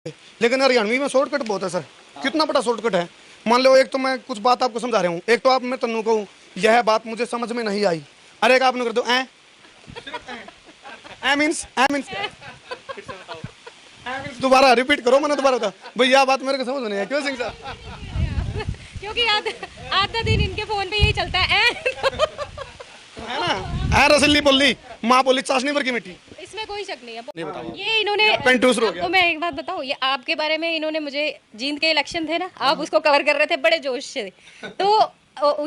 लेकिन हरियाणवी में शॉर्टकट बहुत है सर। कितना बड़ा शॉर्टकट है। मान लो एक तो मैं कुछ बात आपको समझा रहा हूँ, एक तो आप मैं तन्नू कहूँ यह बात मुझे समझ में नहीं आई, अरे एक आपने कर दो मीन्स दोबारा रिपीट करो, मैंने दोबारा बता भाई यह बात मेरे को समझ में नहीं आई। क्यों सिंह साहब? क्योंकि आधा दिन इनके फोन पे यही चलता है ना रसली बोली माँ बोली चाशनी भर की मिट्टी। इसमें कोई शक नहीं है। ये इन्होंने आपको मैं एक बात बताऊं, ये आपके बारे में इन्होंने मुझे जींद के इलेक्शन थे ना, आप उसको कवर कर रहे थे बड़े जोश से, तो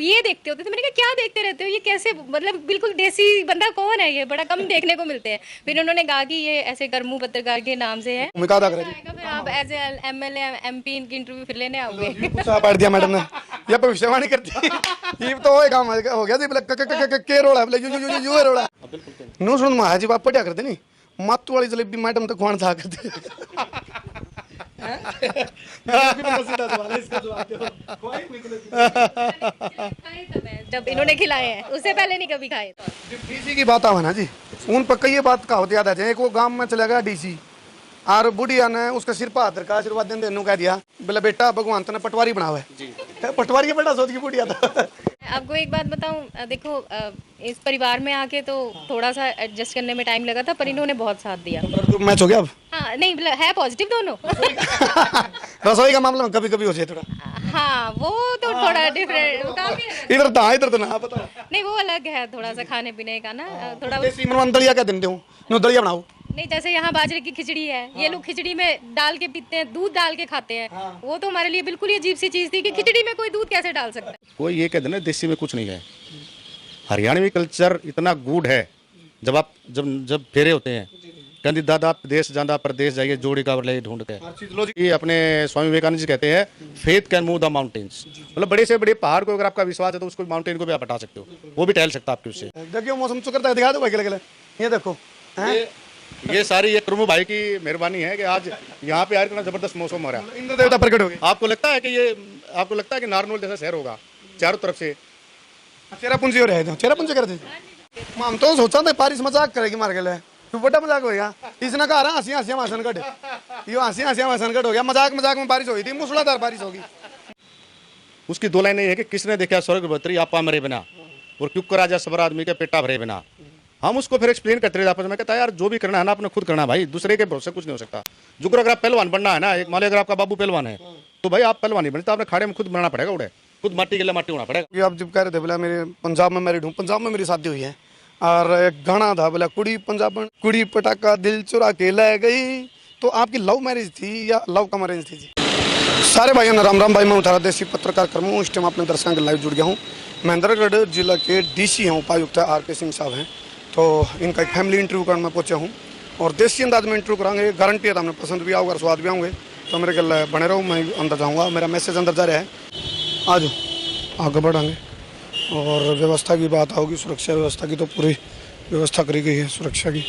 ये देखते होते थे। मैंने कहा क्या देखते रहते हो, ये कैसे मतलब बिल्कुल देसी बंदा कौन है, ये बड़ा कम देखने को मिलते हैं। फिर उन्होंने कहा कि ये ऐसे करमू पत्रकार के नाम से है, फिर आप एज एमएलए एमपी इनकी इंटरव्यू फिर लेने आओगे। पढ़ दिया मैडम ने, ये भविष्यवाणी करती ये तो वो काम हो गया जी के रोड़ा यू रोड़ा नो सुन माया जी बाप पढ़िया करते नहीं मातू वाली जलेबी मैडम तो खुआन था करते। जब इन्होंने खिलाए हैं, उससे पहले नहीं कभी खाए। डीसी की बात आवा ना जी, उन पर कई बात कहावत याद आती है। एक वो गांव में चला गया डीसी और बुढ़िया ने उसका सिर पर हाथ रखा, आशीर्वाद देने कह दिया बोले बेटा भगवान तने पटवारी बनावा है। पटवारी का बेटा सोच की बुढ़िया था। आपको एक बात बताऊं, देखो इस परिवार में आके तो थोड़ा सा एडजस्ट करने में टाइम लगा था, पर इन्होंने बहुत साथ दिया। मैच हो गया अब? हाँ नहीं है पॉजिटिव दोनों। रसोई का मामला में कभी कभी हो जाए थोड़ा। हाँ वो तो थोड़ा डिफरेंट, इधर तो ना पता नहीं वो अलग है थोड़ा सा खाने पीने का ना, थोड़ा दलिया क्या दिन दूं दलिया बनाओ नहीं। जैसे यहाँ बाजरे की खिचड़ी है, ये लोग खिचड़ी में डाल के पीते हैं, दूध डाल के खाते हैं। वो तो हमारे लिए बिल्कुल ही अजीब सी चीज थी कि खिचड़ी में कोई दूध कैसे डाल सकता है। कोई ये कह देना देसी में कुछ नहीं है। हरियाणवी कल्चर इतना गुड है। जब आप जब फेरे होते हैं, कहती दादा प्रदेश जाना प्रदेश जाइए जोड़ी का ले ढूंढ के, ये अपने स्वामी विवेकानंद जी कहते हैं faith can move the mountains. मतलब बड़े से बड़े पहाड़ को अगर आपका विश्वास है तो उसको माउंटेन को भी आप हटा सकते हो, वो भी टहल सकता है आपके उससे। देखियो मौसम चुकरता है, दिखा दो भाई गले ये देखो। ये सारी ये प्रभु भाई की मेहरबानी है कि आज यहाँ पे इतना जबरदस्त मौसम हो रहा है। इंद्र देवता प्रकट हो गए। आपको लगता है कि नारनौल जैसा शहर होगा चारों तरफ से। चेरापूंजी हो रहा है, चेरापूंजी कर दी। हम तो सोचा था बारिश मजाक करेगी मार गए, तो बड़ा मजाक हो गया। इसने कहा हंसी हंसी संकट, ये हंसी हंसी संकट हो गया। मजाक में बारिश हुई थी, मूसलाधार बारिश होगी। उसकी दो लाइनें है कि किसने देखा स्वर्ग बतरी आपा मरे बिना, और क्यों करा जा सबर आदमी के पेटा भरे बिना। हम उसको फिर एक्सप्लेन करते रहे आपस में, कहता है यार जो भी करना है ना अपने खुद करना भाई, दूसरे के भरोसे कुछ नहीं हो सकता। जो अगर आप पहलवान बनना है ना, एक मान लो अगर आपका बाबू पहलवान है तो भाई आप पहलवान नहीं बने, तो आपने खाड़े में खुद बनाना पड़ेगा, उड़े खुद माटी के लिए माटी होना पड़ेगा। ये आप जब कह रहे थे बोला मेरे पंजाब में मैरिड हूँ, पंजाब में मेरी शादी हुई है, और एक गाना था बोला कुड़ी पंजाबन कुड़ी पटाखा दिल चुरा के ले गई। तो आपकी लव मैरिज थी या लव कम अरेंज थी जी? सारे भाइयों ने राम राम। भाई मैं उठारा देसी पत्रकार कर्मू, इस टाइम अपने दर्शकों के लाइव जुड़ गया हूँ। महेंद्रगढ़ जिला के डीसी हैं, उपायुक्त आर.के. सिंह साहब हैं। तो इनका एक फैमिली इंटरव्यू करने में पहुंचा हूँ और देसी अंदाज में इंटरव्यू कराएंगे। गारंटी है तो हमने पसंद भी आऊगा, स्वाद भी आऊँगे। तो मेरे कल बने रहो, मैं अंदर जाऊँगा, मेरा मैसेज अंदर जा रहा है। आज आगे बढ़ाएंगे और व्यवस्था की बात होगी, सुरक्षा व्यवस्था की तो पूरी व्यवस्था करी गई है सुरक्षा की।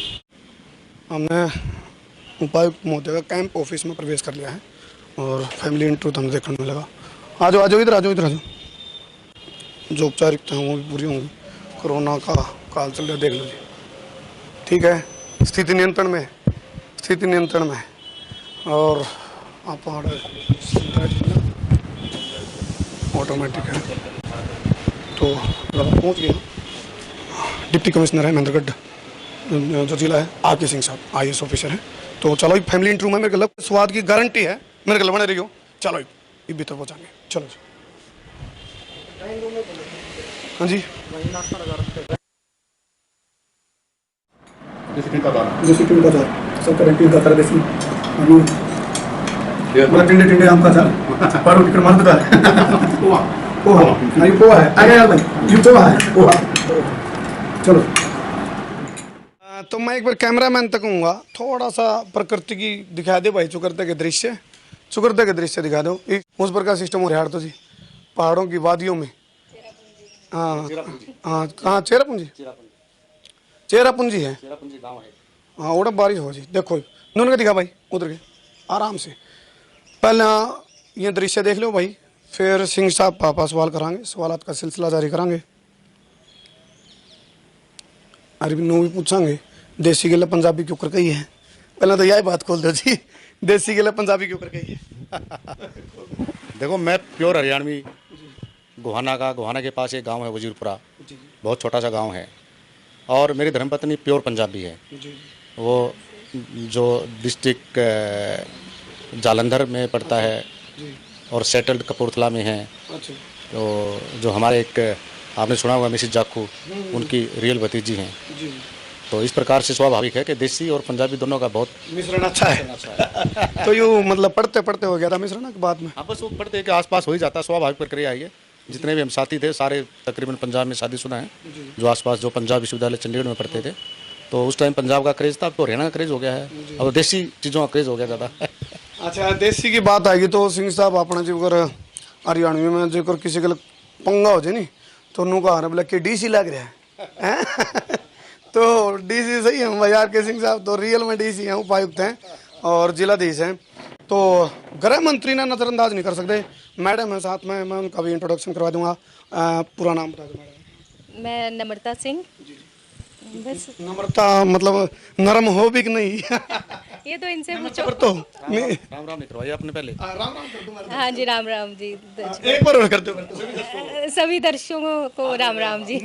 हमने उपायुक्त महोदय का कैंप ऑफिस में प्रवेश कर लिया है और फैमिली इंटरव्यू तो हमें देखने में लगा। आ जाओ इधर आ जाओ। जो औपचारिकता हैं वो भी पूरी होंगी। कोरोना का काल चल रहा, देख लो जी। ठीक है, स्थिति नियंत्रण में और आप ऑटोमेटिक है। तो पहुँच गए। डिप्टी कमिश्नर है महेंद्रगढ़ जो जिला है, आर.के. सिंह साहब IAS ऑफिसर हैं। तो चलो फैमिली इंटरव्यू में मेरे को स्वाद की गारंटी है, मेरे को बने रही हो। चलो ये भीतर पहुँचाएंगे, चलो जी। हाँ जी सब करेंटी का कर देसी पूरा टिंडे आम का था पारो टिकट मार देता पोहा नहीं पोहा है। आ गया यार भाई, ये पोहा है पोहा। चलो तो मैं एक बार कैमरामैन तक कहूँगा थोड़ा सा प्रकृति की दिखा दे भाई, चुकरते के दृश्य दिखा दो। उस पर का सिस्टम हो रहा है तो जी पहाड़ों की वादियों में। हाँ कहाँ? चेरापूंजी है। हाँ उड़ा बारिश हो जी। देखो नून का दिखा भाई, उधर के आराम से। पहले ये दृश्य देख लो भाई, फिर सिंह साहब पापा सवाल कराएंगे, सवालात का सिलसिला जारी कराएंगे। अरे नो भी पूछांगे देसी के लिए पंजाबी क्यों कर गई है। पहले तो यही बात खोल दो जी, देसी के लिए पंजाबी क्यों करके ये? देखो मैं प्योर हरियाणवी, गोहाना के पास एक गांव है वजीरपुरा, बहुत छोटा सा गांव है। और मेरी धर्मपत्नी प्योर पंजाबी है। वो जो डिस्ट्रिक्ट जालंधर में पड़ता है और सेटल्ड कपूरथला में है। तो जो हमारे एक आपने सुना होगा मिसिस जाखू, उनकी रियल भतीजी हैं। तो इस प्रकार से स्वाभाविक है कि देसी और पंजाबी दोनों का बहुत मिश्रण अच्छा है। तो यूँ मतलब पढ़ते पढ़ते हो गया था मिश्रण के बाद में? हाँ, बस वो पढ़ते के आसपास हो ही जाता है, स्वाभाविक प्रक्रिया है ये। जितने भी हम साथी थे सारे तकरीबन पंजाब में शादीशुदा हैं, जो आसपास जो पंजाब विश्वविद्यालय चंडीगढ़ में पढ़ते थे। तो उस टाइम पंजाब का क्रेज था, अब तो हरियाणा का क्रेज हो गया है, अब देसी चीज़ों का क्रेज हो गया ज़्यादा। अच्छा, देसी की बात आएगी तो सिंह साहब अपना जो कर हरियाणवी में जो कर किसी के लिए पंगा हो जाए नहीं तो उन्होंने कहा बोला कि डीसी लग रहा है। तो डीसी सही है बाजार के सिंह साहब, तो रियल में डीसी हैं, उपायुक्त हैं और जिलाधीश हैं। तो गृह मंत्री ने नज़रअंदाज नहीं कर सकते। मैडम है साथ में, मैं उनका भी इंट्रोडक्शन करवा दूंगा। पूरा नाम बता दो मैडम। मैं नम्रता सिंह। बस नम्रता मतलब नरम हो भी कि नहीं? ये तो इनसे पूछो। तो राम राम नहीं करवाइए आपने पहले। राम कर दूंगा। हाँ जी, राम राम जी। एक बार और कर दो। सभी दर्शकों को राम राम जी।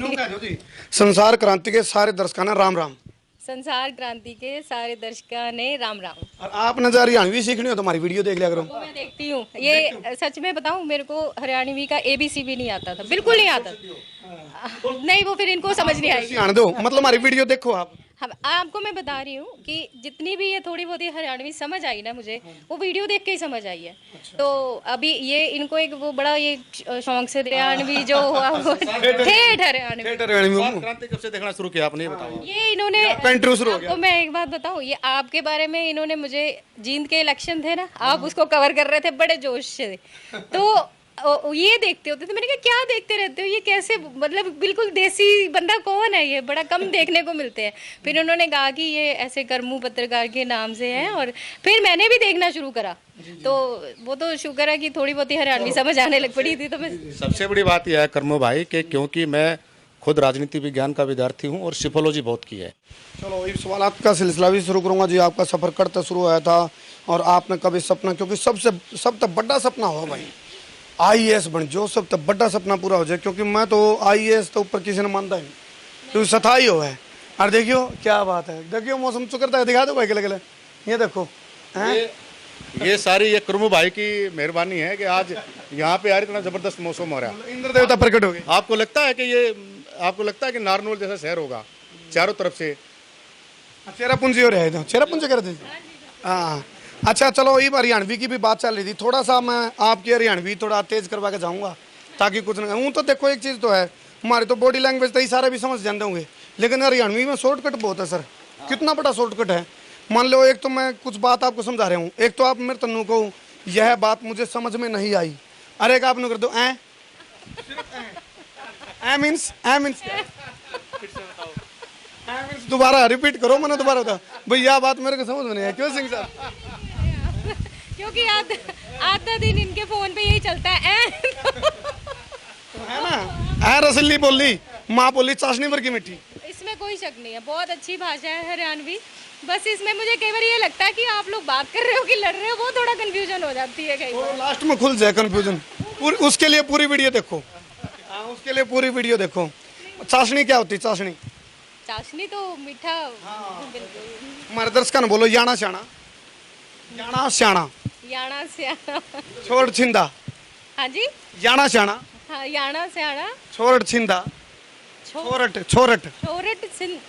संसार क्रांति के सारे दर्शकों ने राम राम। संसार क्रांति के सारे दर्शकों ने राम राम। और आपने जरा हरियाणवी सीखनी हो तो हमारी वीडियो देख लिया करो। वो मैं देखती हूँ। ये सच में बताऊँ, मेरे को हरियाणवी का ABC भी नहीं आता था, बिल्कुल नहीं आता। नहीं, वो फिर इनको समझ नहीं आएगी। आने दो, मतलब हमारी वीडियो देखो आप। हम आपको मैं बता रही हूँ कि जितनी भी ये थोड़ी बहुत ये हरियाणवी समझ आई ना मुझे, वो वीडियो देख के ही समझ आई है। तो अभी ये इनको एक वो बड़ा ये शौक से हरियाणवी जो हुआ वो ठेठ हरियाणवी। क्रांति कब से देखना शुरू किया आपने, ये बताओ। ये इन्होंने आपको मैं एक बात बताऊँ, ये आपके बारे में इन्होंने मुझे जींद के इलेक्शन थे ना, आप उसको कवर कर रहे थे बड़े जोश से, तो ये देखते होते थे। मैंने कहा क्या देखते रहते हो, ये कैसे, मतलब बिल्कुल देसी बंदा कौन है, ये बड़ा कम देखने को मिलते हैं। फिर उन्होंने कहा कि ये ऐसे करमू पत्रकार के नाम से हैं, और फिर मैंने भी देखना शुरू करा। तो वो तो शुक्र है कि थोड़ी बहुत ही हरियाणवी समझ आने लग पड़ी थी। तो मैं सबसे बड़ी बात यह है करमू भाई कि क्योंकि मैं खुद राजनीति विज्ञान का विद्यार्थी हूँ और सिफोलॉजी बहुत की है। चलो इस सवाल का सिलसिला भी शुरू करूंगा जी। आपका सफर करते शुरू हुआ था और आपने कभी सपना, क्योंकि सब तक बड़ा सपना हो भाई IAS बन जो, सब तक बड़ा सपना पूरा हो जाए। क्योंकि मैं तो IAS तो ऊपर किसी ने मानता ही नहीं, क्योंकि सताई हो है। और देखियो क्या बात है, देखियो मौसम चुकरता है, दिखा दो भाई गले गले, ये देखो ये सारी ये करमू भाई की मेहरबानी है कि आज यहाँ पे यार इतना जबरदस्त मौसम हो रहा है। इंद्र देवता प्रकट हो गए। आपको लगता है कि नारनौल जैसा शहर होगा चारों तरफ से? चेरापूंजी हो रहा है, चेरापूंजी कर थे। हाँ अच्छा, चलो ये हरियाणवी की भी बात चल रही थी, थोड़ा सा मैं आपकी हरियाणवी थोड़ा तेज करवा के जाऊँगा ताकि कुछ ना हूँ। तो देखो एक चीज़ तो है, हमारे तो बॉडी लैंग्वेज तो ये सारे भी समझ जानते होंगे, लेकिन हरियाणवी में शॉर्टकट बहुत है सर। कितना बड़ा शॉर्टकट है। मान लो एक तो मैं कुछ बात आपको समझा रहा हूँ, एक तो आप मेरे तन्नू को यह बात मुझे समझ में नहीं आई, अरे एक आपने कर दो मीन्स दोबारा रिपीट करो, मैंने दोबारा बता भाई यह बात मेरे को समझ में नहीं है। क्यों सिंह साहब? क्योंकि आधा दिन इनके फोन पे यही चलता है ना। रसली बोली, माँ बोली चाशनी भर की मिट्टी। इसमें कोई शक नहीं है, बहुत अच्छी भाषा है हरियाणवी। बस इसमें मुझे कई बार ये लगता है कि आप लोग बात कर रहे हो कि लड़ रहे हो, वो थोड़ा कंफ्यूजन हो जाती है कई बार। लास्ट में खुल जाए कंफ्यूजन। उसके लिए पूरी वीडियो देखो। उसके लिए पूरी वीडियो देखो। चाशनी क्या होती है? चाशनी तो मीठा। बिल्कुल। हमारे दर्शकों ने बोलो याना श्याना। याना श्याना। याना श्याना। छोड़ छिंदा। हाँ जी। याना श्याना। हाँ, याना श्याना। छोड़ छिंदा। छोरट। छोरट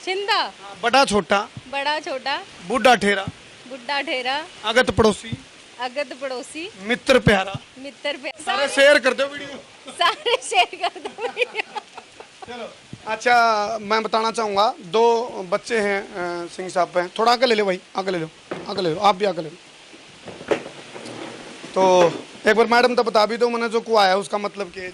छिंदा। बड़ा छोटा। बड़ा छोटा। बुढ़ा ठेरा। बुढ़ा ठेरा। अगत पड़ोसी। अगत पड़ोसी। मित्र प्यारा। मित्र प्यारा। सारे शेयर कर दो वीडियो। सारे शेयर कर दो वीडियो। चलो अच्छा, मैं बताना चाहूँगा, दो बच्चे हैं सिंह साहब पे, थोड़ा आगे ले लो भाई, आगे ले लो, आप भी आगे ले लो। तो एक बार मैडम तो बता भी दो मैंने जो को आया उसका मतलब क्या है?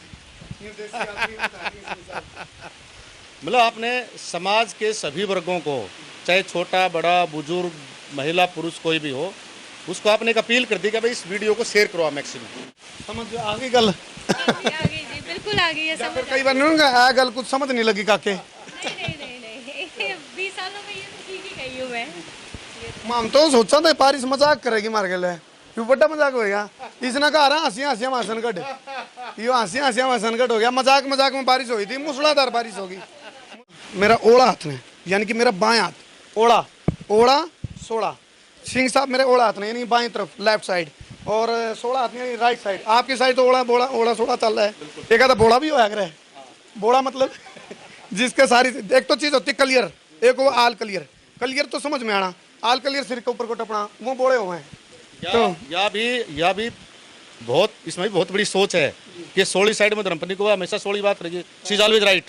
मतलब आपने समाज के सभी वर्गों को, चाहे छोटा बड़ा बुजुर्ग महिला पुरुष कोई भी हो, उसको आपने एक अपील कर दी कि भाई इस वीडियो को शेयर करो मैक्सिमम। समझ आ गई गल? आगे जी, बिल्कुल आ गई है समझ। कई बार नहीं आ गल कुछ समझ नहीं लगी काके। नहीं 20 सालों में ये तो ठीक ही गई हूँ मैं। हम तो सोचा था पारिस मजाक करेगी मार के ले, क्यों बड़ा मजाक होएगा। इसने कहा रहा हंसिया हंसिया मासन कट, ये हंसिया हंसिया मासन कट हो गया। मजाक मजाक में बारिश हुई थी, मूसलाधार बारिश होगी। मेरा ओड़ा हाथ में, यानी कि मेरा बाएं हाथ, ओड़ा ओड़ा सोड़ा। सिंह साहब मेरे ओड़ा हाथ में, यानी बाएं तरफ लेफ्ट साइड, और सोड़ा हाथ में राइट साइड। आपकी साइड तो ओड़ा बोड़ा ओड़ा सोड़ा चल रहा है। एक आधा बोड़ा भी होया करे, बोड़ा मतलब जिसके सारी, एक तो चीज होती है क्लियर, एक वो आल क्लियर। क्लियर तो समझ में आना, आल क्लियर सिर के ऊपर को टपना, वो बोड़े हुए हैं। तो या भी बहुत, इसमें भी बहुत बड़ी सोच है कि सोली साइड में धर्मपत्नी को हमेशा सोली बात रहेगी, शी इज ऑलवेज राइट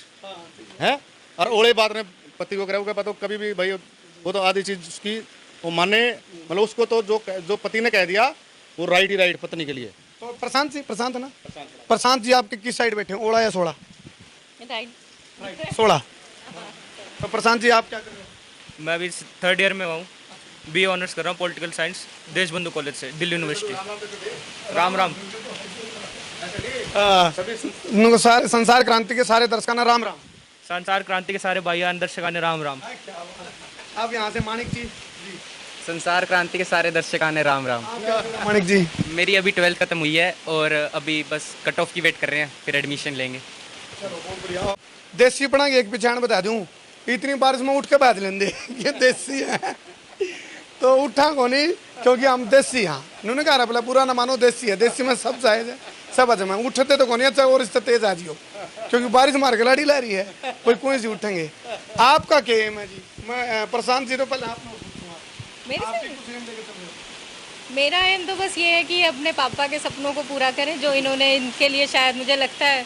है। और ओले बात ने पति को करे पता कभी भी भाई वो तो आधी चीज उसकी वो माने, मतलब उसको तो जो पति ने कह दिया वो राइट ही राइट पत्नी के लिए। तो प्रशांत जी, प्रशांत है ना, प्रशांत जी आपके किस साइड बैठे हैं, ओड़ा या सोड़ा? राइट। सोड़ा। तो प्रशांत जी आप क्या कर रहे हो? मैं अभी 3rd ईयर में हूँ, BA ऑनर्स कर रहा हूँ पॉलिटिकल साइंस, देशबंधु कॉलेज से, दिल्ली यूनिवर्सिटी। राम राम। सारे संसार क्रांति के सारे दर्शकों ने राम राम। संसार क्रांति के सारे भाइयों दर्शकों ने राम राम। आप यहाँ से मानिक जी, संसार क्रांति के सारे दर्शकों ने राम राम। मानिक जी मेरी अभी 12th खत्म हुई है और अभी बस कट ऑफ की वेट कर रहे हैं, फिर एडमिशन लेंगे। देसी पढ़ा एक पहचान बता दूं, इतनी बारिश में उठ के बैठ लेंगे ये देसी है। तो उठा को नहीं, क्योंकि हम देसी हाँ, उन्होंने कहा बोला पूरा ना मानो देसी है, देसी में सब जायज है, सब अजम है। उठते तो कौन अच्छा, और इससे तेज आ जियो, क्योंकि बारिश मार के लाड़ी ला रही है, कोई सी उठेंगे। आपका क्या एम है जी? मैं प्रशांत जी तो पहले आप मेरा एम तो बस ये है कि अपने पापा के सपनों को पूरा करें, जो इन्होंने इनके लिए, शायद मुझे लगता है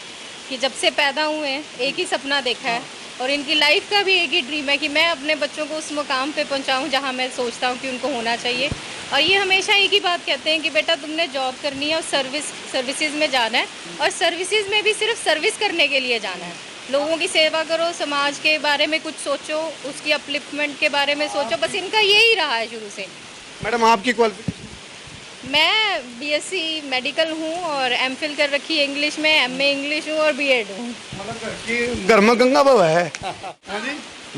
कि जब से पैदा हुए हैं एक ही सपना देखा है, और इनकी लाइफ का भी एक ही ड्रीम है कि मैं अपने बच्चों को उस मुकाम पे पहुंचाऊं जहां मैं सोचता हूं कि उनको होना चाहिए। और ये हमेशा एक ही बात कहते हैं कि बेटा तुमने जॉब करनी है और सर्विसेज में जाना है, और सर्विसेज में भी सिर्फ सर्विस करने के लिए जाना है। लोगों की सेवा करो, समाज के बारे में कुछ सोचो, उसकी अपलिफ्टमेंट के बारे में सोचो, बस इनका यही रहा है शुरू से। मैडम आपकी क्वालिफिकेशन? मैं BSc मेडिकल हूँ और MPhil कर रखी है इंग्लिश में, MA इंग्लिश हूँ और BEd हूँ। मतलब घर में गंगा बाबा है।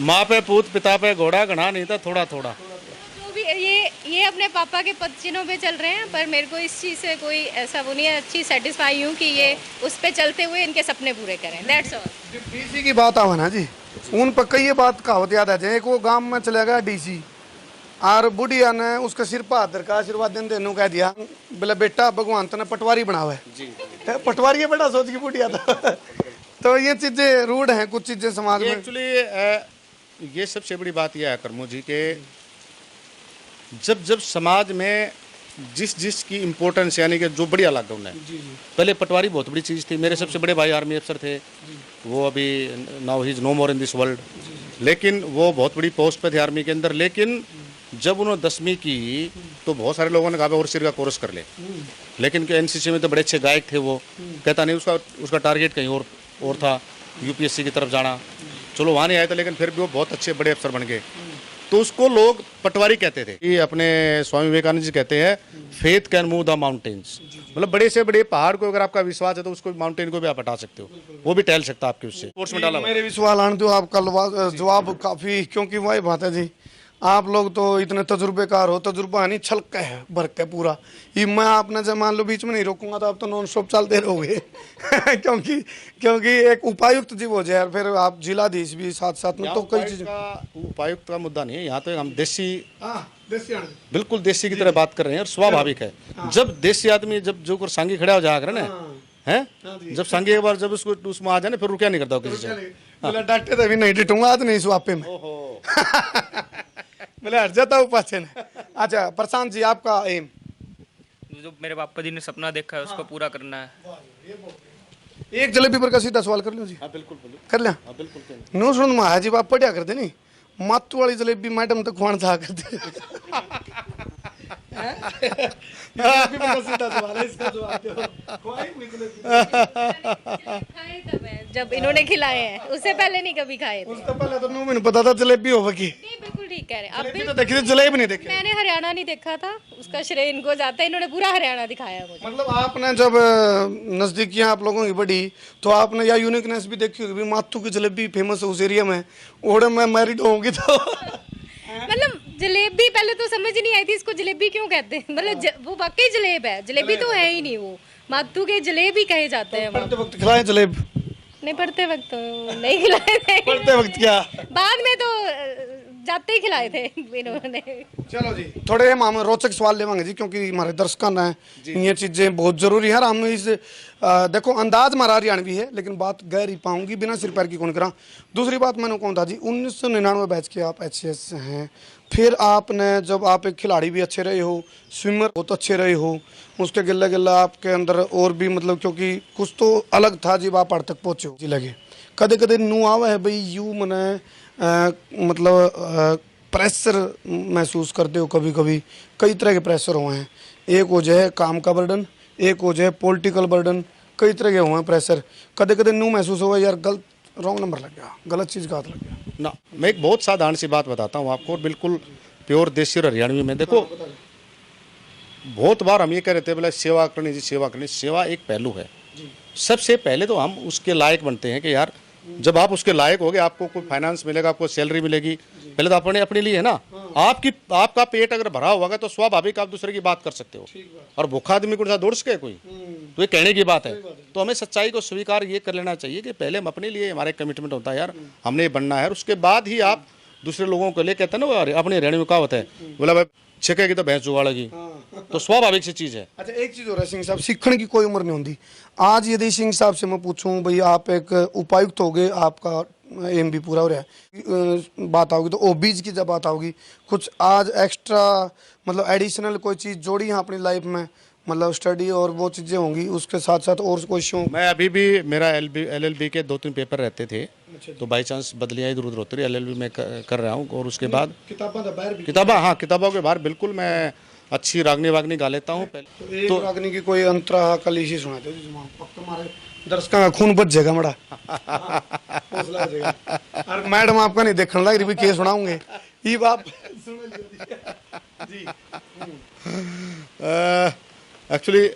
माँ पे पूत, पिता पे घोड़ा, गणा नहीं था थोड़ा थोड़ा। जो भी ये अपने पापा के पद चिन्हों पे चल रहे हैं, पर मेरे को इस चीज़ से कोई ऐसा वो नहीं है, अच्छी सेटिस्फाई हूँ कि ये उस पे चलते हुए इनके सपने पूरे करें। That's all. DC की बात आवा ना जी, उन पर कई बात कहावत याद आ जाए। एक वो गांव में चला गया DC, और बुढ़िया ने उसके सिर पर हाथ का आशीर्वाद देने कह दिया, बोले बेटा भगवान तने पटवारी बनावा है। पटवारी है बेटा, सोच की बुढ़िया था। तो ये चीजें रूढ़ हैं, कुछ चीजें समाज में। एक्चुअली ये सबसे बड़ी बात यह है करमू जी के जब समाज में जिस की इम्पोर्टेंस, यानी कि जो बढ़िया लगा उन्हें, पहले पटवारी बहुत बड़ी चीज़ थी। मेरे सबसे बड़े भाई आर्मी अफसर थे, वो अभी नाउ ही is no more in this world, लेकिन वो बहुत बड़ी पोस्ट पे थे आर्मी के अंदर। लेकिन जब उन्होंने 10वीं की तो बहुत सारे लोगों ने कहा और सिर का कोर्स कर ले, लेकिन NCC में तो बड़े अच्छे गायक थे, वो कहता नहीं, उसका टारगेट कहीं और था, UPSC की तरफ जाना। चलो वहाँ नहीं आए थे, लेकिन फिर भी वो बहुत अच्छे बड़े अफसर बन गए। तो उसको लोग पटवारी कहते थे। ये अपने स्वामी विवेकानंद जी कहते हैं faith can move the mountains, मतलब बड़े से बड़े पहाड़ को अगर आपका विश्वास है तो उसको माउंटेन को भी आप हटा सकते हो, वो भी टहल सकता है आपके उससे। कोर्स में डाला मेरे भी सवाल आने दो, आपका जवाब काफी, क्योंकि वही बात है जी, आप लोग तो इतने तजुर्बेकार हो, तजुर्बा नहीं छलका है भर के पूरा। ये मैं आपने जब मान लो बीच में नहीं रोकूंगा तो आप तो नॉन स्टॉप चलते रहोगे। क्योंकि एक उपायुक्त जी हो जाए, फिर आप जिलाधीश भी साथ साथ में, तो कई चीजें। उपायुक्त का मुद्दा नहीं है यहाँ, तो हम देसी देसी बिल्कुल देसी की तरह बात कर रहे हैं, और स्वाभाविक है। जब देसी आदमी जब जो कर सांगी खड़ा हो जाकर ना है, जब सांगी एक बार जब उसको उसमें आ जाए ना, फिर रुकिया नहीं करता किसी से। डांटे तो भी नहीं डिटूंगा आज नहीं सुआपे में। बोले हट जाता हूँ पाछे ने। अच्छा प्रशांत जी आपका एम? जो मेरे पापा जी ने सपना देखा है उसको पूरा करना है। एक जलेबी पर का सीधा सवाल कर लो जी। हाँ बिल्कुल कर लिया। हाँ बिल्कुल। नो सुन महाजी आप पढ़िया करते नहीं, मातू वाली जलेबी मैडम तो खुआन था करते। जब इन्होंने खिलाए हैं, उससे पहले नहीं कभी खाए थे। उससे पहले तो मैंने पता था जलेबी होगा की। नहीं बिल्कुल ठीक कह रहे हैं। जलेबी तो देखी थी, जलेबी नहीं देखी। मैंने हरियाणा नहीं देखा था, उसका श्रेय इनको जाता है, इन्होंने पूरा हरियाणा दिखाया मुझे। मतलब आपने जब नजदीकियां आप लोगों की बढ़ी तो आपने या यूनिकनेस भी देखी होगी, मातू की जलेबी फेमस है उस एरिया में, ओड़े में मैरिड होंगी तो मतलब जलेबी पहले तो समझ नहीं आई थी इसको जलेबी क्यों कहते हैं, मतलब वो वाकई जलेब है, जलेबी तो है ही नहीं, वो मातू के जलेबी कहे जाते हैं। पढ़ते वक्त खिलाए जलेब? नहीं पढ़ते वक्त तो नहीं खिलाए थे। पढ़ते वक्त क्या? बाद में तो जाते ही खिलाए थे इन्होंने। चलो जी, थोड़े हम रोचक सवाल लेवांगे जी, क्योंकि हमारे दर्शक हैं, ये चीजें बहुत जरूरी है। हम इस देखो अंदाज हमारा हरियाणवी है, लेकिन बात गहरी पाऊंगी बिना सिर पैर की कौन करा। दूसरी बात मैंने कौन था जी, 1999 बैच के आप HCS से हैं, फिर आपने जब आप एक खिलाड़ी भी अच्छे रहे हो, स्विमर बहुत अच्छे रहे हो, उसके गिल्ला गिल्ला आपके अंदर और भी मतलब क्योंकि कुछ तो अलग था जब आप अड़ तक पहुँचे हो जी लगे। कदे कदे नू आवा है भाई यू मने मतलब प्रेशर महसूस करते हो कभी कभी, कई तरह के प्रेशर हुए हैं। एक हो जाए काम का बर्डन, एक हो जाए पॉलिटिकल बर्डन, कई तरह के हुए हैं प्रेशर। कदे कदे नू महसूस हुआ यार गलत रॉन्ग नंबर लग गया, गलत चीज़ का हाथ लग गया ना। मैं एक बहुत साधारण सी बात बताता हूँ आपको, बिल्कुल प्योर देसी और हरियाणवी में। देखो बहुत बार हम ये कह रहे थे बोले सेवा करनी जी, सेवा करनी। सेवा एक पहलू है। सबसे पहले तो हम उसके लायक बनते हैं कि यार जब आप उसके लायक होगे, आपको कोई फाइनेंस मिलेगा, आपको सैलरी मिलेगी, पहले तो अपने अपने लिए है ना। आपका पेट अगर भरा होगा तो स्वाभाविक आप दूसरे की बात कर सकते हो, और भूखा आदमी को दौड़ सके कोई, तो ये कहने की बात है। तो हमें सच्चाई को स्वीकार ये कर लेना चाहिए कि पहले हम अपने लिए, हमारे कमिटमेंट होता है यार हमने ये बनना है, और उसके बाद ही आप दूसरे लोगों को ले। कहते हैं ना अपने हरियाणा में कहावत है, बोला भाई छिकेगी तो भैंस जुगाड़ेगी, तो स्वाभाविक सी चीज़ है। अच्छा एक चीज़ हो रहा है सिंह साहब, सीखने की कोई उम्र नहीं होती। आज यदि सिंह साहब से मैं पूछूं भाई आप एक उपायुक्त हो गए, आपका एम भी पूरा हो रहा है, बात आओगी तो ओबीज की जब बात आओगी, कुछ आज एक्स्ट्रा मतलब एडिशनल कोई चीज़ जोड़ी है अपनी लाइफ में, मतलब स्टडी और वो चीज़ें होंगी, उसके साथ साथ और कोई शौक? मैं अभी भी मेरा LLB के 2-3 पेपर रहते थे, तो बाई चांस बदलियाँ इधर उधर होती रही। LLB में कर रहा हूँ, और उसके बाद किताबों के बाहर बिल्कुल मैं अच्छी रागनी वागनी गा लेता हूँ। पहले तो रागनी की कोई अंतरा कलीसी सुनाते हो जी, पक्का हमारे दर्शकों का खून बच जाएगा बड़ा, हौसला हो जाएगा। और मैडम आपका नहीं देखने लग रही के सुनाऊंगे ये बात जी। एक्चुअली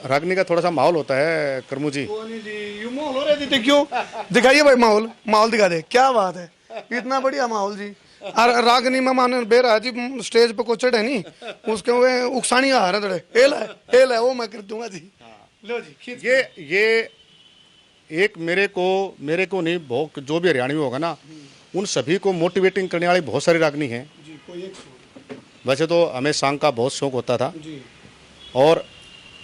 रागनी का थोड़ा सा माहौल होता है करमू जी। जी माहौल हो रहे थे क्यों? दिखाइए भाई माहौल दिखा दे, क्या बात है, इतना बढ़िया माहौल जी। और रागनी में माने बेरा जी स्टेज पे को चढ़े नहीं, उसके हुए उकसानी आ रहा थोड़े हेल है वो मैं कर दूंगा जी। लो जी ये एक मेरे को नहीं, बहुत जो भी हरियाणवी होगा ना, उन सभी को मोटिवेटिंग करने वाली बहुत सारी रागनी है जी। कोई एक वैसे तो हमें सांग का बहुत शौक होता था जी, और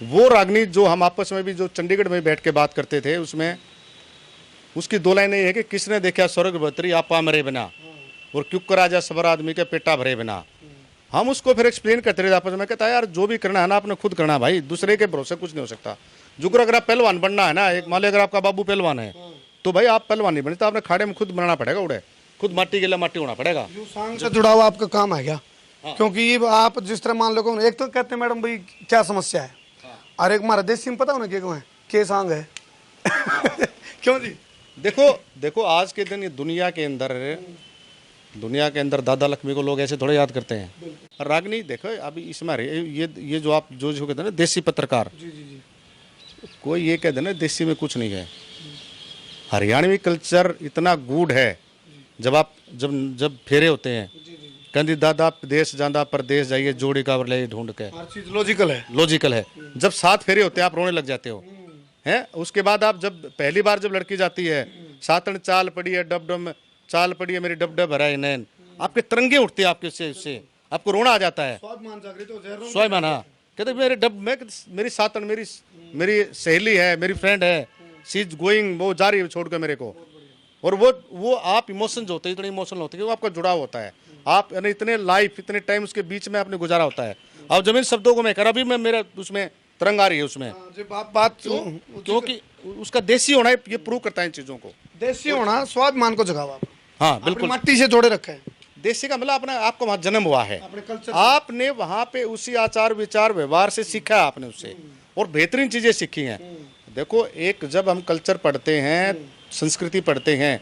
वो रागनी जो हम आपस में भी जो चंडीगढ़ में बैठ के बात करते थे, उसमें उसकी 2 लाइनें ये है कि किसने देखा स्वर्ग बतरी आपा मरे बिना, और क्यों करा जा सबर आदमी के पेटा भरे बिना। हम उसको फिर एक्सप्लेन करते रहे आपस में, कहता यार जो भी करना है ना आपने खुद करना भाई, दूसरे के भरोसे कुछ नहीं हो सकता। जुगर अगर आप पहलवान बनना है ना, एक मान लो अगर आपका बाबू पहलवान है तो भाई आप पहलवान नहीं बने, तो आपने खाड़े में खुद बनाना पड़ेगा, उड़े खुद माटी गिला माटी होना पड़ेगा। जो सांग से जुड़ा हुआ आपका काम है क्या? क्योंकि आप जिस तरह मान लो, एक तो कहते हैं मैडम भाई क्या समस्या है, और एक हमारा देसी में पता होना के सांग है क्यों जी? देखो आज के दिन दुनिया के अंदर दादा लक्ष्मी को लोग ऐसे थोड़े याद करते हैं। रागनी देखो अभी इसमें ये जो आप जो कहते हैं ना देसी पत्रकार, कोई ये कहते हैं ना देसी में कुछ नहीं है। हरियाणवी कल्चर इतना गूढ़ है, जब फेरे होते हैं, कहती दादा देश जांदा परदेश जाइए जोड़ी का ले ढूंढ के, हर चीज लॉजिकल है। जब 7 फेरे होते हैं आप रोने लग जाते हो हैं। उसके बाद आप जब पहली बार जब लड़की जाती है, सातन चाल पड़ी है डब डब चाल पड़ी है मेरी डब डब भरा है नैन, आपके तरंगे उठते हैं आपके उससे आपको रोना आ जाता है। स्वाभिमान, हाँ कहते मेरे डब में मेरी सातन मेरी सहेली है, मेरी फ्रेंड है, शी इज गोइंग, वो जा रही है छोड़ कर मेरे को। और वो आप इमोशंस होते हैं, इतने इमोशनल होते हैं कि वो आपका जुड़ाव होता है। आप इतने लाइफ इतने टाइम उसके बीच में आपने गुजारा होता है। अब जब इन शब्दों को मैं कर अभी मैं मेरा उसमें तरंग आ रही है उसमें, बात क्योंकि उसका देसी होना ये प्रूव करता है इन चीजों को। देसी होना स्वाभिमान को जगावा, हाँ बिल्कुल, मट्टी से जोड़े रखा है। देसी का मतलब अपना आपको वहाँ जन्म हुआ है, आपने वहाँ पे उसी आचार विचार व्यवहार से सीखा है आपने उससे, और बेहतरीन चीजें सीखी हैं। देखो एक जब हम कल्चर पढ़ते हैं, संस्कृति पढ़ते हैं,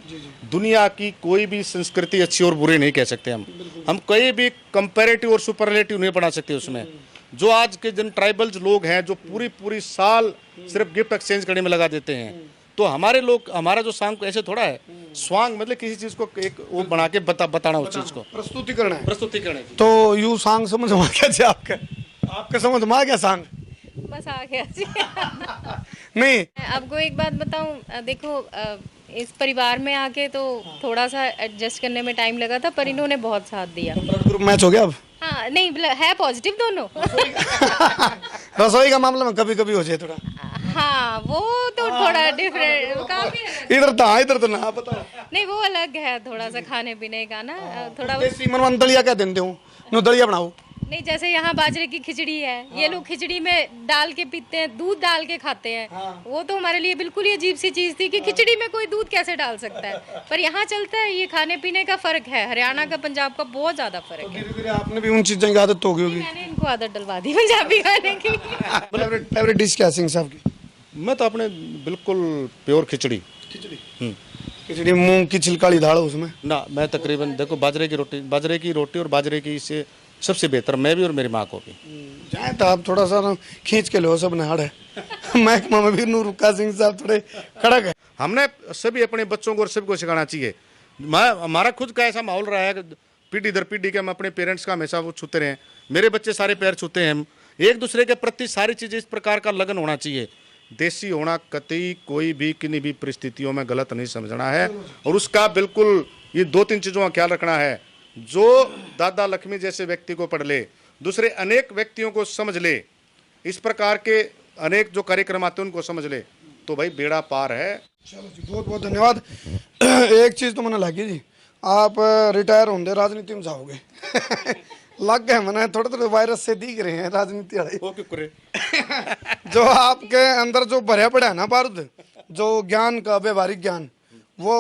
दुनिया की कोई भी संस्कृति अच्छी और बुरी नहीं कह सकते हम कोई भी कंपैरेटिव और सुपरलेटिव नहीं पढ़ा सकते उसमें। जो आज के जिन ट्राइबल्स लोग हैं जो पूरी साल सिर्फ गिफ्ट एक्सचेंज करने में लगा देते हैं, तो हमारे लोग, हमारा जो सांग ऐसे थोड़ा है, स्वांग मतलब किसी चीज को एक वो बना के बताना उस चीज को, प्रस्तुतिकरण है। प्रस्तुतिकरण है। तो यू सांग समझ में आ गया जी आपका समझ में आ गया सांग? बस आ गया जी। नहीं मैं आपको एक बात बताऊं, देखो इस परिवार में आके तो थोड़ा सा एडजस्ट करने में टाइम लगा था, पर इन्होंने बहुत साथ दिया। ग्रुप मैच हो गया अब? हाँ नहीं, है पॉजिटिव दोनों। रसोई का मामला में कभी कभी हो जाए थोड़ा। हाँ वो तो थोड़ा डिफरेंट काफी। इधर तो ना पता नहीं वो अलग है थोड़ा सा खाने पीने का ना, थोड़ा देसी मनवन दलिया क्या देते हो, नो दलिया बनाओ। नहीं जैसे यहाँ बाजरे की खिचड़ी है, ये लोग खिचड़ी में डाल के पीते हैं, दूध डाल के खाते हैं। वो तो हमारे लिए बिल्कुल ही अजीब सी चीज थी कि खिचड़ी में कोई दूध कैसे डाल सकता है, पर यहाँ चलता है। ये खाने पीने का फर्क है, हरियाणा का पंजाब का बहुत ज्यादा फर्क है। धीरे-धीरे आपने भी उन चीजों की आदत तो होगी होगी। मैंने इनको आदत डलवा दी पंजाबी खाने की। फेवरेट डिश क्या सिंह साहब की? मैं तो अपने बिल्कुल प्योर खिचड़ी। खिचड़ी मूंग की छिलकाली दाल उसमें ना, मैं तकरीबन देखो बाजरे की रोटी और बाजरे की से सबसे बेहतर, मैं भी और मेरी माँ को भी। जाए तो आप थोड़ा सा ना खींच के लो, सब नहाड़ है। महकमा में भी नूर रुका सिंह साहब थोड़े कड़क है। हमने सभी अपने बच्चों को और सबको सिखाना चाहिए। हमारा खुद का ऐसा माहौल रहा है कि पीढ़ी दर पीढ़ी के हम अपने पेरेंट्स का हमेशा वो छूते रहे, मेरे बच्चे सारे पैर छूते हैं। हम एक दूसरे के प्रति सारी चीज़ें इस प्रकार का लगन होना चाहिए। देसी होना कतई कोई भी किन्हीं भी परिस्थितियों में गलत नहीं समझना है, और उसका बिल्कुल ये 2-3 चीज़ों का ख्याल रखना है। जो दादा लक्ष्मी जैसे व्यक्ति को पढ़ ले, दूसरे अनेक व्यक्तियों को समझ ले, इस प्रकार के अनेक जो कार्यक्रम आते हैं उनको समझ ले, तो भाई बेड़ा पार है। चलो जी, बहुत बहुत धन्यवाद। एक चीज़ तो मैंने लगी जी, आप रिटायर होंगे राजनीति में जाओगे। लग गए मैंने थोड़े वायरस से दिख रहे हैं राजनीति वाले। जो आपके अंदर जो भरा पड़ा है ना बारूद, जो ज्ञान का व्यवहारिक ज्ञान, वो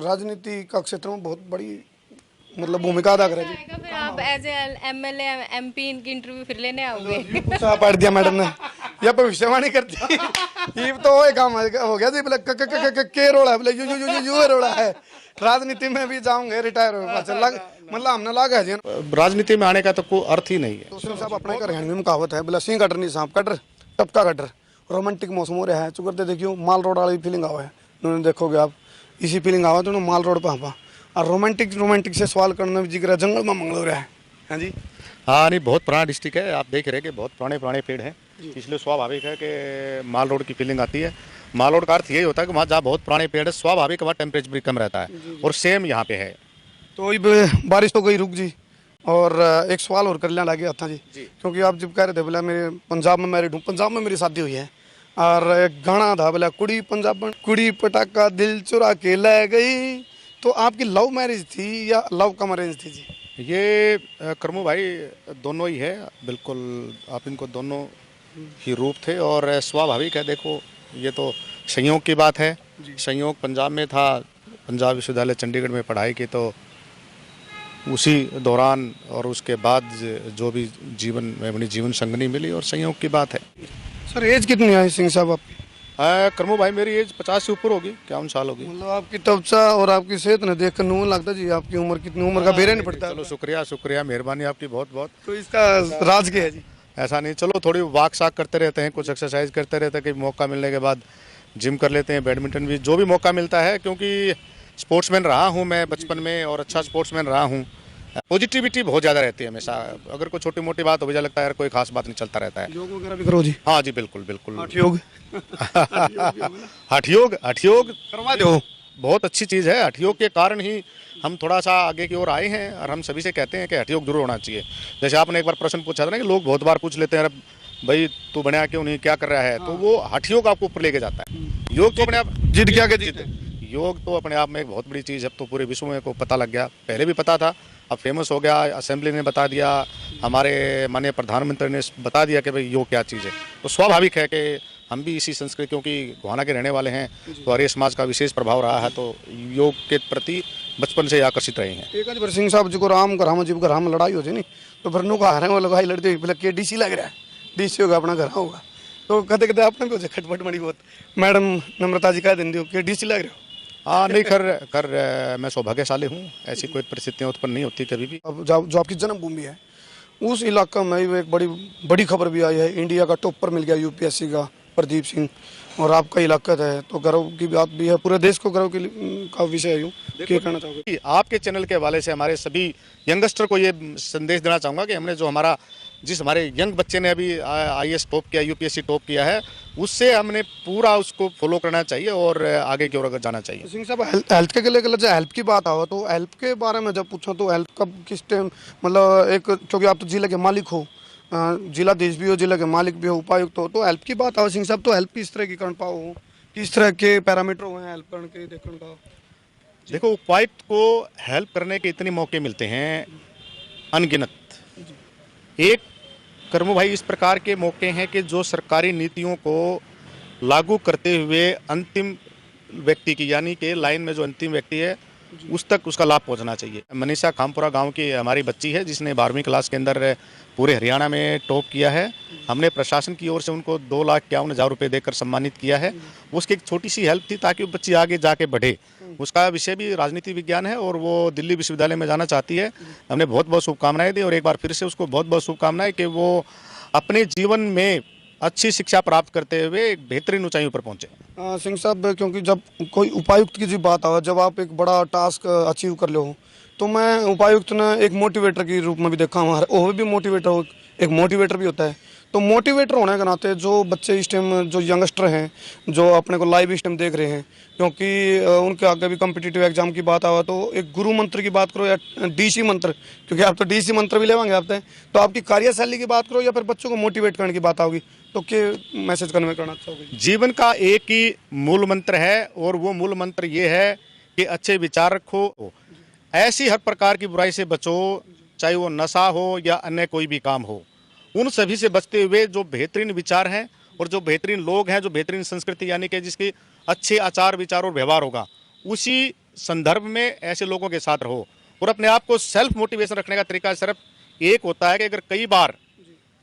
राजनीति का क्षेत्र में बहुत बड़ी मतलब भूमिका अदा करेगी। फिर आप एज एमएलए एमपी इनकी इंटरव्यू फिर लेने आओगे? पूछा पढ़ दिया मैडम ने, यह भविष्यवाणी करती। ये तो वो काम हो गया जी, बोले के रोड़ा है, बोले यू रोड़ा है। राजनीति में भी जाऊंगे रिटायर मतलब हमने लागा है। राजनीति में आने का तो कोई अर्थ ही नहीं है। तो साहब अपने हरियाणवी में कहावत है, बोला सिंह कटर नहीं सांप कटर टपका कटर। रोमांटिक मौसम हो रहा है, चुकरते देखियो माल रोड वाली फीलिंग आवा है, उन्होंने देखोगे आप इसी फीलिंग आवा तो माल रोड पर और रोमांटिक से सवाल करने में जिक्र जंगल में मंगल हो रहा है। हाँ जी, हाँ नहीं, बहुत पुराना डिस्ट्रिक्ट है, आप देख रहे हैं कि बहुत पुराने पेड़ हैं, इसलिए स्वाभाविक है कि माल रोड की फीलिंग आती है। माल रोड का अर्थ यही होता है कि वहाँ जहाँ बहुत पुराने पेड़ है, स्वाभाविक वहाँ टेम्परेचर भी कम रहता है, और सेम यहाँ पे है। तो बारिश तो गई रुक जी, और एक सवाल और कर लेना लगे था जी, क्योंकि आप जब कह रहे थे बोला मेरे पंजाब में मैरिड हूँ, पंजाब में मेरी शादी हुई है, और एक गाना था बोला कुड़ी पंजाबन कुड़ी पटाखा दिल चुरा के ले गई। तो आपकी लव मैरिज थी या लव कम अरेंज थी जी? ये करमू भाई दोनों ही है, बिल्कुल आप इनको दोनों ही रूप थे, और स्वाभाविक है। देखो ये तो संयोग की बात है, संयोग पंजाब में था, पंजाब विश्वविद्यालय चंडीगढ़ में पढ़ाई की, तो उसी दौरान और उसके बाद जो भी जीवन में अपनी जीवन संगनी मिली, और संयोग की बात है। सर एज कितनी है सिंह साहब आपकी? करमू भाई मेरी एज 50 से ऊपर होगी, 51 साल होगी। मतलब आपकी त्वचा और आपकी सेहत ने देख कर नून लगता जी आपकी उम्र कितनी, उम्र का बेरे नहीं पड़ता। चलो शुक्रिया मेहरबानी आपकी बहुत बहुत। तो इसका राज क्या है जी? ऐसा नहीं, चलो थोड़ी वाक साक करते रहते हैं, कुछ एक्सरसाइज करते रहते हैं, कि मौका मिलने के बाद जिम कर लेते हैं, बैडमिंटन भी, जो भी मौका मिलता है, क्योंकि स्पोर्ट्समैन रहा हूँ मैं बचपन में, और अच्छा स्पोर्ट्समैन रहा हूँ। पॉजिटिविटी बहुत ज़्यादा रहती है हमेशा, अगर कोई छोटी मोटी बात हो मुझे लगता है यार कोई खास बात नहीं, चलता रहता है। योग वगैरह भी करो जी? हाँ जी बिल्कुल बिल्कुल। हठ योग हठ योग करवा दो, बहुत अच्छी चीज़ है। हठ योग के कारण ही हम थोड़ा सा आगे की ओर आए हैं, और हम सभी से कहते हैं कि हठ योग जरूर होना चाहिए। जैसे आपने एक बार प्रश्न पूछा था ना कि लोग बहुत बार पूछ लेते हैं भाई तू बनया क्यों नहीं, क्या कर रहा है, तो वो हठ योग आपको ऊपर लेके जाता है। योग तो अपने आप जिद क्या के जीते। योग तो अपने आप में एक बहुत बड़ी चीज़ है, अब तो पूरे विश्व में को पता लग गया, पहले भी पता था, अब फेमस हो गया, असेंबली ने बता दिया, हमारे माननीय प्रधानमंत्री ने बता दिया कि भाई योग क्या चीज़ है। तो स्वाभाविक है कि हम भी इसी संस्कृति, क्योंकि गोहाना के रहने वाले हैं, तो आर्य समाज का विशेष प्रभाव रहा है, तो योग के प्रति बचपन से आकर्षित रहे हैं। एक बार सिंह साहब जी को राम कराम जी को राम लड़ाई हो जाए नहीं, तो फिर नु कहा रहे वो लगाई लड़ते हुए के डीसी लग रहा है, डीसी होगा अपना घर होगा, तो कहते कहते अपने को खटपट बड़ी बहुत। मैडम नम्रता जी कह देंगे कि डीसी लग रहे हो। हाँ नहीं, कर मैं सौभाग्यशाली हूँ, ऐसी कोई परिस्थितियाँ उत्पन्न नहीं होती कभी भी। अब जो आपकी जन्मभूमि है उस इलाका में एक बड़ी खबर भी आई है, इंडिया का टॉपर मिल गया यूपीएससी का प्रदीप सिंह और आपका इलाका है, तो गर्व की बात भी है, पूरे देश को गर्व का विषय है। यूँ क्या कहना चाहोगे? आपके चैनल के हवाले से हमारे सभी यंगस्टर को ये संदेश देना चाहूँगा कि हमने जो हमारे यंग बच्चे ने अभी IAS टॉप किया, UPSC टॉप किया है, उससे हमने पूरा उसको फॉलो करना चाहिए और आगे की ओर जाना चाहिए। सिंह साहब, हेल्थ के लिए जब हेल्प की बात आओ तो हेल्प के बारे में जब पूछो तो हेल्प कब किस टाइम, मतलब एक, क्योंकि आप तो जिले के मालिक हो, जिलाधीश भी हो, जिले के मालिक भी हो, उपायुक्त हो, तो हेल्प की बात आओ सिंह साहब, तो हेल्प किस तरह की कर पाओ, किस तरह के पैरामीटर हैं हेल्प करने के देखने का? देखो, उपायुक्त को हेल्प करने के इतने मौके मिलते हैं अनगिनत। एक कर्मो भाई इस प्रकार के मौके हैं कि जो सरकारी नीतियों को लागू करते हुए अंतिम व्यक्ति की, यानी कि लाइन में जो अंतिम व्यक्ति है, उस तक उसका लाभ पहुंचना चाहिए। मनीषा खामपुरा गांव की हमारी बच्ची है जिसने 12वीं क्लास के अंदर पूरे हरियाणा में टॉप किया है। हमने प्रशासन की ओर से उनको 2,51,000 रुपये देकर सम्मानित किया है। उसकी एक छोटी सी हेल्प थी ताकि वो बच्ची आगे जाके बढ़े। उसका विषय भी राजनीति विज्ञान है और वो दिल्ली विश्वविद्यालय में जाना चाहती है। हमने बहुत बहुत शुभकामनाएं दी और एक बार फिर से उसको बहुत बहुत शुभकामनाएं कि वो अपने जीवन में अच्छी शिक्षा प्राप्त करते हुए एक बेहतरीन ऊंचाइयों पर पहुंचे। सिंह साहब, क्योंकि जब कोई उपायुक्त की जी बात आओ, जब आप एक बड़ा टास्क अचीव कर लो, तो मैं उपायुक्त ने एक मोटिवेटर के रूप में भी देखा हूँ। वो भी मोटिवेटर हो, एक मोटिवेटर भी होता है। तो मोटिवेटर होने के नाते जो बच्चे इस टाइम, जो यंगस्टर हैं, जो अपने को लाइव इस टाइम देख रहे हैं, क्योंकि उनके आगे भी कॉम्पिटिटिव एग्जाम की बात आवा, तो एक गुरु मंत्र की बात करो या DC मंत्र, क्योंकि आप तो DC मंत्र भी लेवांगे आप, तो आपकी कार्यशैली की बात करो या फिर बच्चों को मोटिवेट करने की बात आओगी, तो क्या मैसेज कन्वे करना चाहोगे? जीवन का एक ही मूल मंत्र है और वो मूल मंत्र ये है कि अच्छे विचार रखो, ऐसी हर प्रकार की बुराई से बचो, चाहे वो नशा हो या अन्य कोई भी काम हो। उन सभी से बचते हुए जो बेहतरीन विचार हैं और जो बेहतरीन लोग हैं, जो बेहतरीन संस्कृति, यानी कि जिसकी अच्छे आचार विचार और व्यवहार होगा, उसी संदर्भ में ऐसे लोगों के साथ रहो। और अपने आप को सेल्फ मोटिवेशन रखने का तरीका सिर्फ एक होता है कि अगर कई बार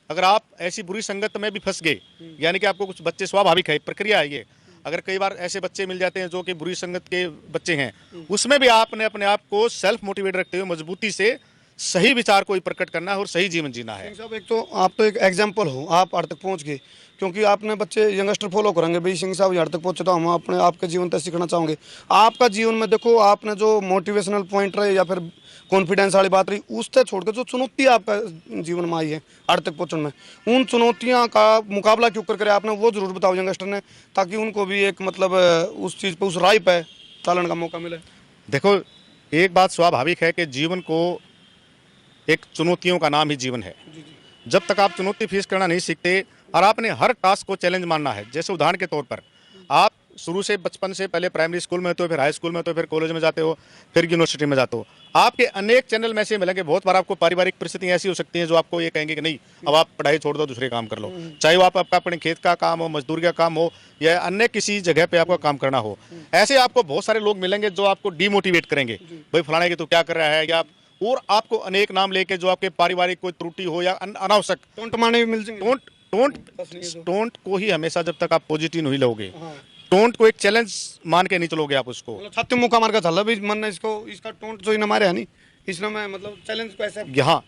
अगर आप ऐसी बुरी संगत में भी फंस गए, यानी कि आपको कुछ बच्चे, स्वाभाविक है, प्रक्रिया है ये, अगर कई बार ऐसे बच्चे मिल जाते हैं जो कि बुरी संगत के बच्चे हैं, उसमें भी आपने अपने आप को सेल्फ मोटिवेट रखते हुए मजबूती से सही विचार को ही प्रकट करना है और सही जीवन जीना है। सिंह साहब, एक तो आप तो एक एग्जाम्पल हो, आप हर तक पहुंच गए, क्योंकि आपने बच्चे यंगस्टर फॉलो करेंगे भाई सिंह साहब हर तक पहुंचे, तो हम अपने आपके जीवन तक सीखना चाहोगे। आपका जीवन में देखो, आपने जो मोटिवेशनल पॉइंट रहे या फिर कॉन्फिडेंस वाली बात रही, उससे छोड़कर जो चुनौती आपका जीवन में आई है हर तक पहुंचने में, उन चुनौतियों का मुकाबला क्यों कर आपने, वो जरूर बताओ यंगस्टर ने, ताकि उनको भी एक मतलब उस चीज़ पर, उस राय पे चलने का मौका मिले। देखो, एक बात स्वाभाविक है कि जीवन को एक चुनौतियों का नाम ही जीवन है। जब तक आप चुनौती फेस करना नहीं सीखते और आपने हर टास्क को चैलेंज मानना है, जैसे उदाहरण के तौर पर आप शुरू से बचपन से पहले प्राइमरी स्कूल में होते हो, फिर हाई स्कूल में होते हो, फिर कॉलेज में जाते हो, फिर यूनिवर्सिटी में जाते हो, आपके अनेक चैनल में ऐसे मिलेंगे। बहुत बार आपको पारिवारिक परिस्थितियां ऐसी हो सकती हैं जो आपको ये कहेंगे कि नहीं, अब आप पढ़ाई छोड़ दो, दूसरे काम कर लो, चाहे वो आपका अपने खेत का काम हो, मजदूरी का काम हो या अन्य किसी जगह पे आपको काम करना हो। ऐसे आपको बहुत सारे लोग मिलेंगे जो आपको डिमोटिवेट करेंगे, भाई फलाने की तो क्या कर रहा है, या और आपको अनेक नाम लेके जो आपके पारिवारिक कोई त्रुटि हो या अनावश्यक टोंट मारने भी मिल जाएंगे। टोंट को ही हमेशा, जब तक आप पॉजिटिव नहीं लोगे, टोंट को एक चैलेंज मान के नहीं चलोगे आप उसको, मतलब छाती मुका मार का चल भी मन ने इसको, इसका टोंट जो इन हमारे है नहीं, इसने मैं मतलब चैलेंज को ऐसे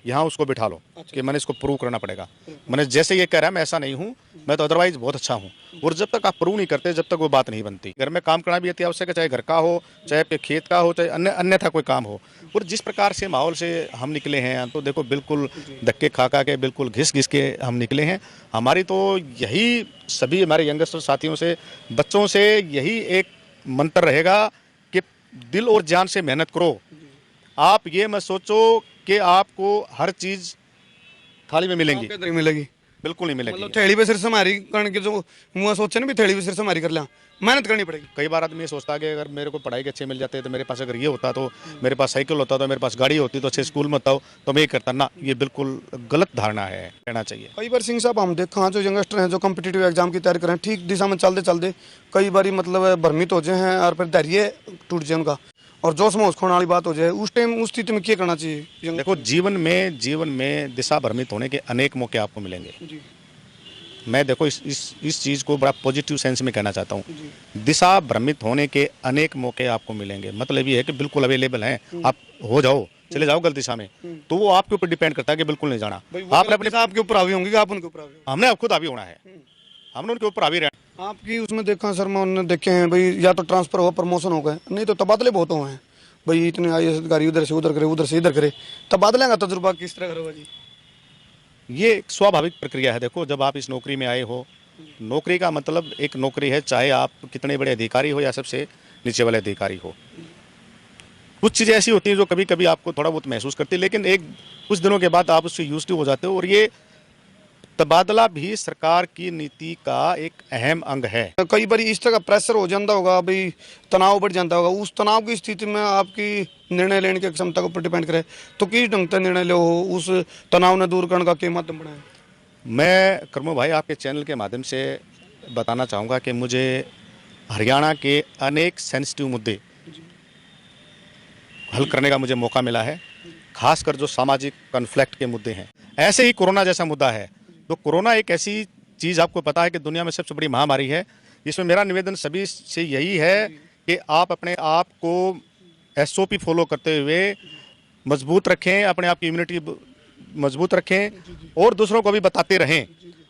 यहाँ उसको बिठा लो कि मैंने इसको प्रूव करना पड़ेगा। मैंने जैसे ये कह रहा है मैं ऐसा नहीं हूँ, मैं तो अदरवाइज बहुत अच्छा हूँ। और जब तक आप प्रूव नहीं करते, जब तक वो बात नहीं बनती। घर में काम करना भी अति आवश्यक है, चाहे घर का हो, चाहे खेत का हो, चाहे अन्यथा कोई काम हो। और जिस प्रकार से माहौल से हम निकले हैं, तो देखो बिल्कुल धक्के खा के, बिल्कुल घिस के हम निकले हैं। हमारी तो यही सभी हमारे यंगस्टर साथियों से, बच्चों से यही एक मंत्र रहेगा कि दिल और जान से मेहनत करो। आप ये मत सोचो कि आपको हर चीज थाली में मिलेंगी, बिल्कुल नहीं मिलेगी। मतलब थैली पे सिर से मारी करने के जो मुँह सोचे ना भी थैली पे सिर से मारी कर लिया, मेहनत करनी पड़ेगी। कई बार आदमी ये सोचता है कि अगर मेरे को पढ़ाई के अच्छे मिल जाते तो मेरे पास अगर ये होता, तो मेरे पास साइकिल होता, तो मेरे पास गाड़ी होती, तो अच्छे स्कूल में होता हो तो मैं ये करता ना। ये बिल्कुल गलत धारणा है, कहना चाहिए। कई बार सिंह साहब हम देखा जो यंगस्टर हैं जो कॉम्पिटिटिव एग्जाम की तैयारी करें, ठीक दिशा में चलते कई बार मतलब भ्रमित हो जाए हैं और फिर धैर्य टूट जाए उनका और जोश में खोने वाली बात हो जाए, उस टाइम उस स्थिति में क्या करना चाहिए? देखो, जीवन में दिशा भ्रमित होने के अनेक मौके आपको मिलेंगे। मैं देखो इस चीज़ को बड़ा पॉजिटिव सेंस में कहना चाहता हूँ। दिशा भ्रमित होने के अनेक मौके आपको मिलेंगे, मतलब ये है कि बिल्कुल अवेलेबल हैं, आप हो जाओ, चले जाओ गलत दिशा में, तो वो आपके ऊपर डिपेंड करता है कि बिल्कुल नहीं जाना। आपने अपने आपके ऊपर हावी होंगे कि आप उनके ऊपर हावी? हमने अब खुद हावी होना है, हमने उनके ऊपर हावी रहना। आपकी उसमें देखा सर, मैं उन्होंने देखे हैं भाई, या तो ट्रांसफर हो, प्रमोशन हो गए, नहीं तो तबादले बहुत हुए हैं भाई। इतने IAS अधिकारी उधर से उधर करे, उधर से इधर करे, तबादले का तजुर्बा किस तरह करोगे जी? ये एक स्वाभाविक प्रक्रिया है। देखो, जब आप इस नौकरी में आए हो, नौकरी का मतलब एक नौकरी है, चाहे आप कितने बड़े अधिकारी हो या सबसे नीचे वाले अधिकारी हो। कुछ चीज़ें ऐसी होती हैं जो कभी कभी आपको थोड़ा बहुत महसूस करती है, लेकिन एक कुछ दिनों के बाद आप उससे यूज्ड टू हो जाते हो। और ये तबादला भी सरकार की नीति का एक अहम अंग है। कई बार इस तरह का प्रेशर हो जाता होगा भाई, तनाव बढ़ जाता होगा, उस तनाव की स्थिति में आपकी निर्णय लेने की क्षमता के ऊपर डिपेंड करे, तो किस ढंग से निर्णय लो, उस तनाव ने दूर करने का क्या माध्यम बनाए? मैं कर्मो भाई आपके चैनल के माध्यम से बताना चाहूँगा कि मुझे हरियाणा के अनेक सेंसिटिव मुद्दे हल करने का मुझे मौका मिला है, खासकर जो सामाजिक कॉन्फ्लिक्ट के मुद्दे हैं। ऐसे ही कोरोना जैसा मुद्दा है, तो कोरोना एक ऐसी चीज़, आपको पता है कि दुनिया में सबसे बड़ी महामारी है। इसमें मेरा निवेदन सभी से यही है कि आप अपने आप को SOP फॉलो करते हुए मजबूत रखें, अपने आप की इम्यूनिटी मजबूत रखें और दूसरों को भी बताते रहें।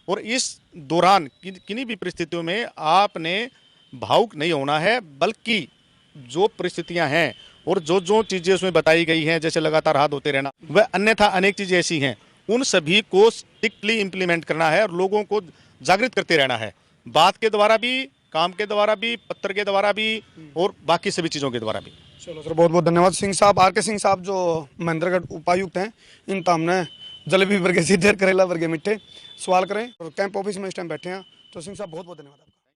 और इस दौरान किन्हीं भी परिस्थितियों में आपने भावुक नहीं होना है, बल्कि जो परिस्थितियां हैं और जो जो चीज़ें उसमें बताई गई हैं, जैसे लगातार हाथ धोते रहना, वह अन्यथा अनेक चीज़ें ऐसी हैं, उन सभी को स्ट्रिक्टली इम्प्लीमेंट करना है और लोगों को जागृत करते रहना है, बात के द्वारा भी, काम के द्वारा भी, पत्र के द्वारा भी और बाकी सभी चीज़ों के द्वारा भी। चलो सर, बहुत बहुत धन्यवाद। सिंह साहब, RK सिंह साहब जो महेंद्रगढ़ उपायुक्त हैं, इन हमने जलेबी वर्गे सीधे, करेला वर्गे मिठे सवाल करें और कैंप ऑफिस में इस टाइम बैठे हैं। तो सिंह साहब बहुत बहुत धन्यवाद।